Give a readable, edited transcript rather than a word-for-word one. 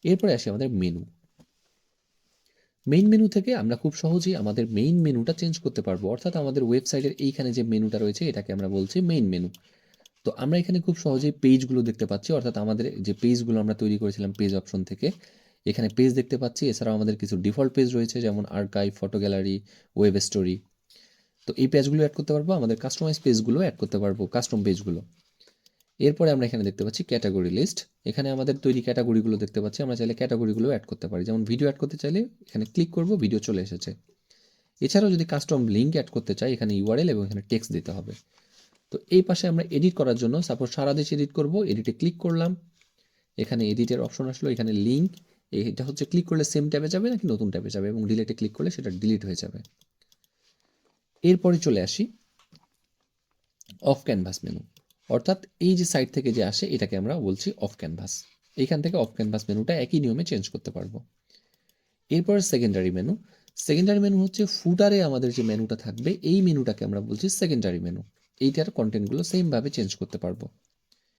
এরপরে আসি আমাদের মেনু। মেইন মেনু থেকে আমরা খুব সহজেই আমাদের মেইন মেনুটা চেঞ্জ করতে পারবো, অর্থাৎ আমাদের ওয়েবসাইটের এইখানে যে মেনুটা রয়েছে এটাকে আমরা বলছি মেইন মেনু। তো আমরা এখানে খুব সহজেই পেজগুলো দেখতে পাচ্ছি, অর্থাৎ আমাদের যে পেজগুলো আমরা তৈরি করেছিলাম পেজ অপশন থেকে, এখানে পেজ দেখতে পাচ্ছি। এছাড়াও আমাদের কিছু ডিফল্ট পেজ রয়েছে, যেমন archive, photo gallery, web story. তো এই পেজগুলো অ্যাড করতে পারবো, আমাদের কাস্টমাইজ পেজগুলো অ্যাড করতে পারবো, কাস্টম পেজগুলো। এরপরে আমরা এখানে দেখতে পাচ্ছি ক্যাটাগরি লিস্ট। এখানে আমাদের তৈরি ক্যাটাগরিগুলো দেখতে পাচ্ছি, আমরা চাইলে ক্যাটাগরিগুলো অ্যাড করতে পারি। যেমন ভিডিও অ্যাড করতে চাইলে এখানে ক্লিক করব, ভিডিও চলে এসেছে। এছাড়াও যদি কাস্টম লিঙ্ক অ্যাড করতে চাই, এখানে ইউআরএল এবং এখানে টেক্সট দিতে হবে। তো এই পাশে আমরা এডিট করার জন্য, সাপোজ সারা দেশ এডিট করব, এডিটে ক্লিক করলাম, এখানে এডিটের অপশন আসলো, এখানে লিঙ্ক, এটা হচ্ছে ক্লিক করলে সেম ট্যাবে যাবে নাকি নতুন ট্যাবে যাবে, এবং ডিলিটে ক্লিক করলে সেটা ডিলিট হয়ে যাবে। এরপরে চলে আসি অফ ক্যানভাস মেনু, অর্থাৎ এই যে সাইট থেকে যে আসে এটাকে আমরা বলছি অফ ক্যানভাস। এইখান থেকে অফ ক্যানভাস মেনুটা একই নিয়মে চেঞ্জ করতে পারবো। এরপর সেকেন্ডারি মেনু। সেকেন্ডারি মেনু হচ্ছে ফুটারে আমাদের যে মেনুটা থাকবে এই মেনুটাকে আমরা বলছি সেকেন্ডারি মেনু। এইটার কন্টেন্টগুলো সেমভাবে চেঞ্জ করতে পারবো।